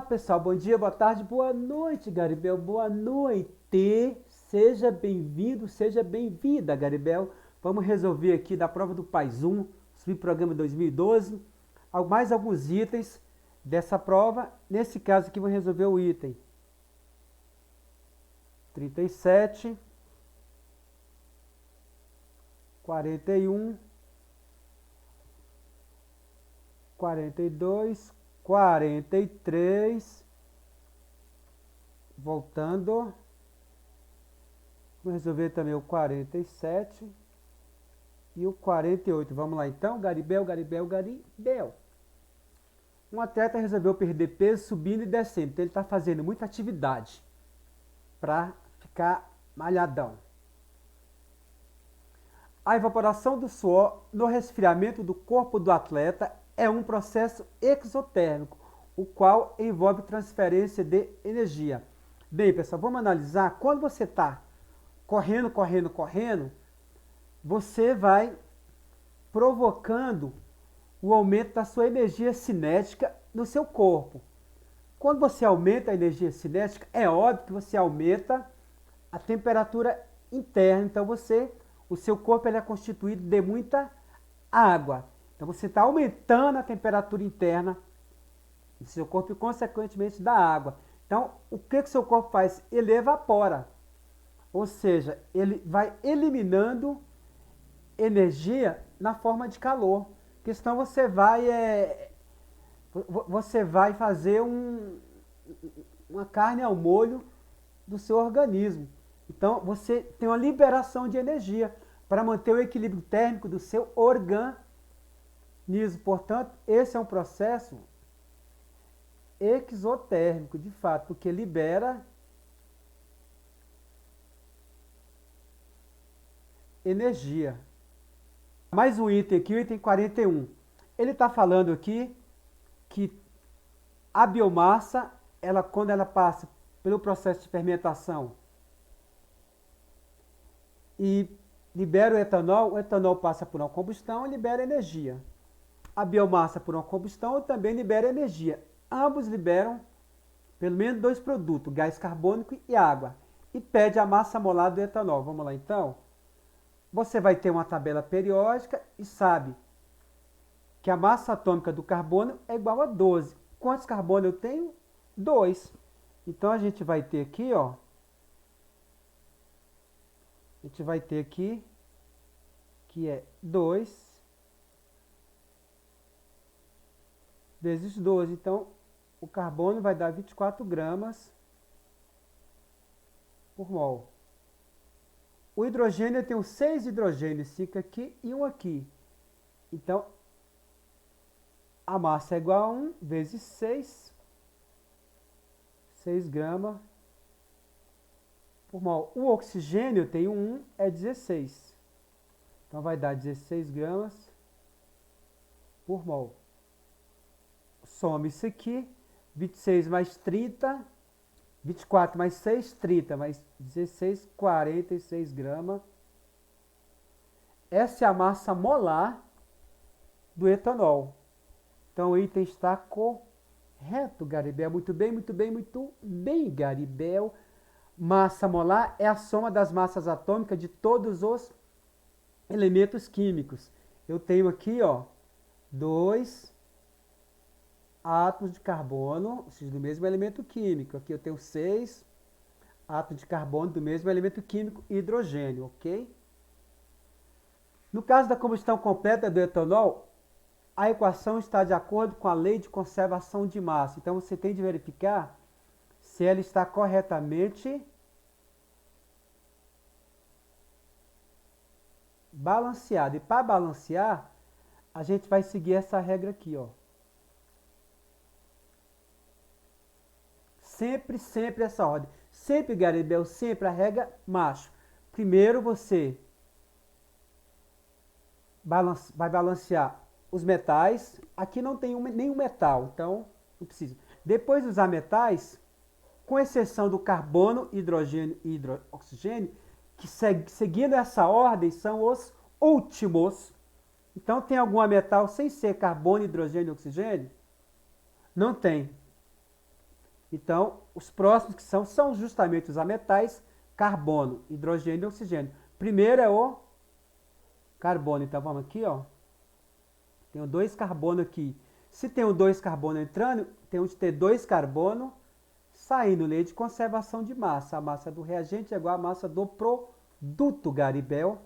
pessoal, bom dia, boa tarde, boa noite, Garibel, boa noite. Seja bem-vindo, seja bem-vinda, Garibel. Vamos resolver aqui da prova do PAIS 1, subprograma 2012, mais alguns itens dessa prova. Nesse caso aqui, vou resolver o item 37, 41, 42, 43, voltando, vou resolver também o 47 e o 48. Vamos lá então, Garibel. Um atleta resolveu perder peso subindo e descendo, então ele está fazendo muita atividade para ficar malhadão. A evaporação do suor no resfriamento do corpo do atleta é um processo exotérmico, o qual envolve transferência de energia. Bem, pessoal, vamos analisar. Quando você está correndo, você vai provocando o aumento da sua energia cinética no seu corpo. Quando você aumenta a energia cinética, é óbvio que você aumenta a temperatura interna. Então, o seu corpo ele é constituído de muita água. Então, você está aumentando a temperatura interna do seu corpo e, consequentemente, da água. Então, o que o seu corpo faz? Ele evapora. Ou seja, ele vai eliminando energia na forma de calor. Porque senão você vai fazer uma carne ao molho do seu organismo. Então, você tem uma liberação de energia para manter o equilíbrio térmico do seu organismo. Portanto, esse é um processo exotérmico, de fato, porque libera energia. Mais um item aqui, o item 41. Ele está falando aqui que a biomassa, quando ela passa pelo processo de fermentação e libera o etanol passa por uma combustão e libera energia. A biomassa por uma combustão também libera energia. Ambos liberam pelo menos dois produtos, gás carbônico e água. E pede a massa molar do etanol. Vamos lá então? Você vai ter uma tabela periódica e sabe que a massa atômica do carbono é igual a 12. Quantos carbono eu tenho? 2. Então a gente vai ter aqui, ó. A gente vai ter aqui que é 2 vezes 12. Então, o carbono vai dar 24 gramas por mol. O hidrogênio, eu tenho 6 hidrogênios, fica aqui e um aqui. Então, a massa é igual a 1 vezes 6. 6 gramas por mol. O oxigênio, eu tenho 1, é 16. Então, vai dar 16 gramas por mol. Soma isso aqui, 26 mais 30, 24 mais 6, 30, mais 16, 46 gramas. Essa é a massa molar do etanol. Então o item está correto, Garibel. Muito bem, Garibel. Massa molar é a soma das massas atômicas de todos os elementos químicos. Eu tenho aqui, ó, 2 átomos de carbono, do mesmo elemento químico. Aqui eu tenho 6 átomos de carbono do mesmo elemento químico, hidrogênio, ok? No caso da combustão completa do etanol, a equação está de acordo com a lei de conservação de massa. Então você tem de verificar se ela está corretamente balanceada. E para balancear, a gente vai seguir essa regra aqui, ó. Sempre essa ordem. Sempre, Garibel, sempre a regra macho. Primeiro você vai balancear os metais. Aqui não tem nenhum metal, então não precisa. Depois de usar metais, com exceção do carbono, hidrogênio e oxigênio, que seguindo essa ordem são os últimos. Então tem algum metal sem ser carbono, hidrogênio e oxigênio? Não tem. Então, os próximos que são justamente os ametais, carbono, hidrogênio e oxigênio. Primeiro é o carbono. Então, vamos aqui, ó. Tenho 2 carbono aqui. Se tenho 2 carbono entrando, tenho de ter 2 carbono saindo. Lei de conservação de massa. A massa do reagente é igual à massa do produto, Garibel.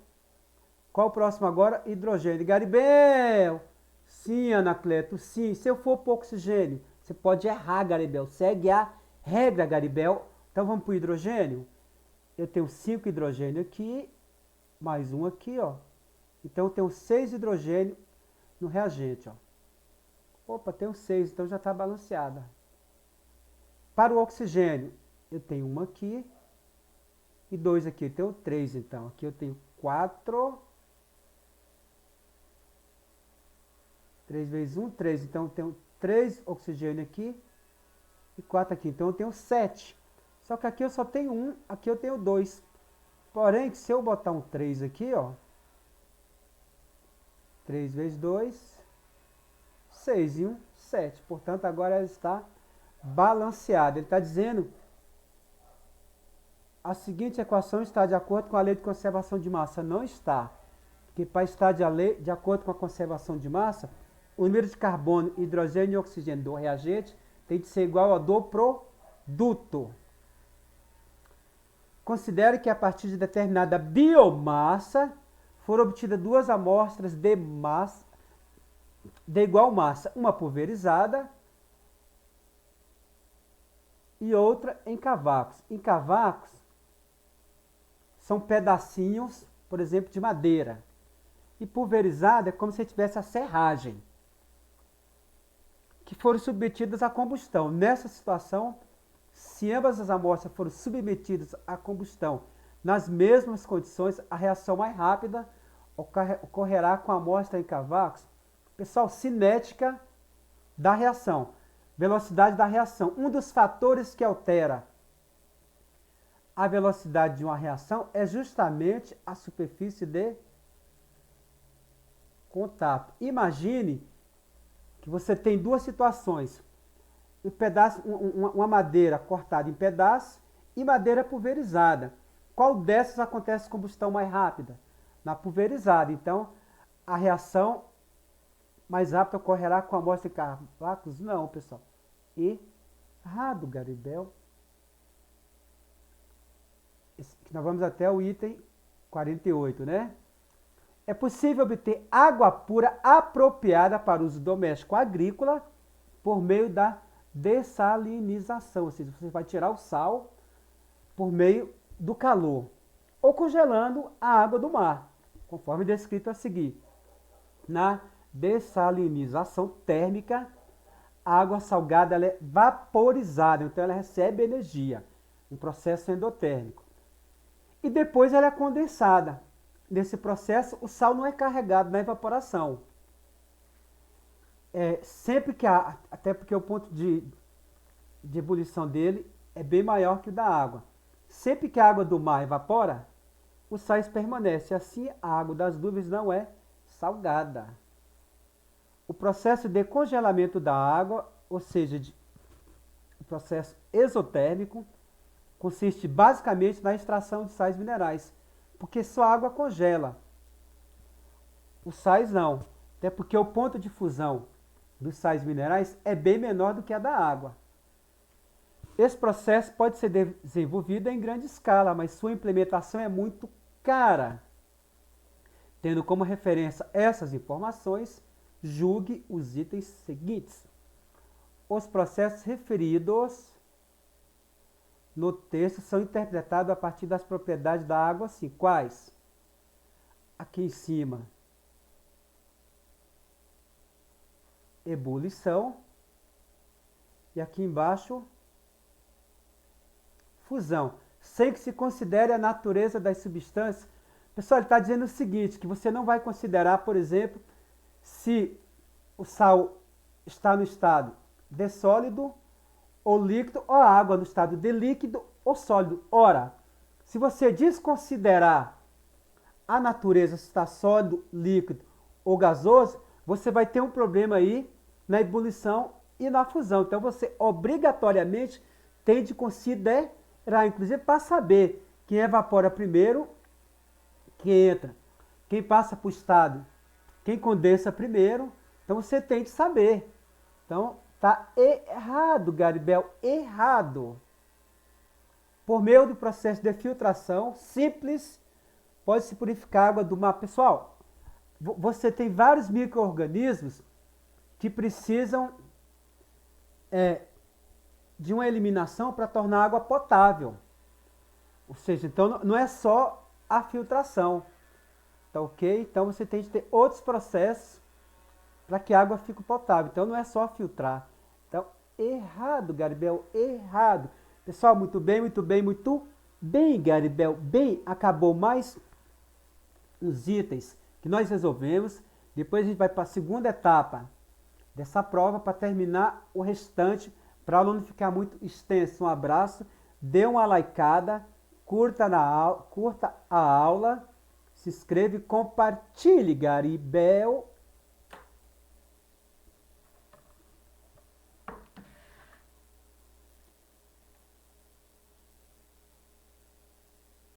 Qual o próximo agora? Hidrogênio. Garibel! Sim, Anacleto, sim. Se eu for para oxigênio, você pode errar, Garibel. Segue a regra, Garibel. Então vamos para o hidrogênio. Eu tenho 5 hidrogênio aqui, mais um aqui, ó. Então eu tenho 6 hidrogênio no reagente, ó. Opa, tenho 6, então já está balanceada. Para o oxigênio, eu tenho 1 aqui e 2 aqui. Eu tenho 3, então. Aqui eu tenho 4. 3 vezes 1, 3. Então eu tenho 3 oxigênio aqui e 4 aqui. Então eu tenho 7. Só que aqui eu só tenho 1, aqui eu tenho 2. Porém, se eu botar um 3 aqui, ó. 3 vezes 2, 6 e 1, 7. Portanto, agora ela está balanceada. Ele está dizendo a seguinte equação está de acordo com a lei de conservação de massa. Não está. Porque para estar de acordo com a conservação de massa, o número de carbono, hidrogênio e oxigênio do reagente tem de ser igual ao do produto. Considere que a partir de determinada biomassa foram obtidas 2 amostras de massa de igual massa, uma pulverizada e outra em cavacos. Em cavacos são pedacinhos, por exemplo, de madeira. E pulverizada é como se tivesse a serragem, que foram submetidas à combustão. Nessa situação, se ambas as amostras forem submetidas à combustão nas mesmas condições, a reação mais rápida ocorrerá com a amostra em cavacos. Pessoal, cinética da reação, velocidade da reação. Um dos fatores que altera a velocidade de uma reação é justamente a superfície de contato. Imagine que você tem 2 situações. Uma madeira cortada em pedaços e madeira pulverizada. Qual dessas acontece combustão mais rápida? Na pulverizada. Então, a reação mais rápida ocorrerá com a amostra de cavacos? Não, pessoal. Errado, Garibel. Nós vamos até o item 48, né? É possível obter água pura apropriada para uso doméstico agrícola por meio da dessalinização, ou seja, você vai tirar o sal por meio do calor, ou congelando a água do mar, conforme descrito a seguir. Na dessalinização térmica, a água salgada ela é vaporizada, então ela recebe energia, um processo endotérmico. E depois ela é condensada. Nesse processo, o sal não é carregado na evaporação. Sempre que até porque o ponto de ebulição dele é bem maior que o da água. Sempre que a água do mar evapora, os sais permanecem. Assim, a água das nuvens não é salgada. O processo de congelamento da água, ou seja, o processo exotérmico, consiste basicamente na extração de sais minerais, porque só a água congela. Os sais não, até porque o ponto de fusão dos sais minerais é bem menor do que a da água. Esse processo pode ser desenvolvido em grande escala, mas sua implementação é muito cara. Tendo como referência essas informações, julgue os itens seguintes. Os processos referidos no texto são interpretados a partir das propriedades da água, assim. Quais? Aqui em cima, ebulição. E aqui embaixo, fusão. Sem que se considere a natureza das substâncias. Pessoal, ele está dizendo o seguinte, que você não vai considerar, por exemplo, se o sal está no estado de sólido ou líquido, ou a água no estado de líquido ou sólido. Ora, se você desconsiderar a natureza, se está sólido, líquido ou gasoso, você vai ter um problema aí na ebulição e na fusão. Então, você obrigatoriamente tem de considerar, inclusive para saber quem evapora primeiro, quem entra, quem passa para o estado, quem condensa primeiro. Então você tem de saber. Então tá errado, Garibel, errado. Por meio do processo de filtração simples, pode-se purificar a água do mar. Pessoal, você tem vários micro-organismos que precisam de uma eliminação para tornar a água potável. Ou seja, então não é só a filtração. Tá ok? Então você tem de ter outros processos para que a água fique potável. Então não é só filtrar. Então, errado, Garibel, errado. Pessoal, muito bem, muito bem, muito bem, Garibel. Bem, acabou mais os itens que nós resolvemos. Depois a gente vai para a segunda etapa dessa prova para terminar o restante, para o aluno ficar muito extenso. Um abraço, dê uma likeada, curta a aula, se inscreve, compartilhe, Garibel.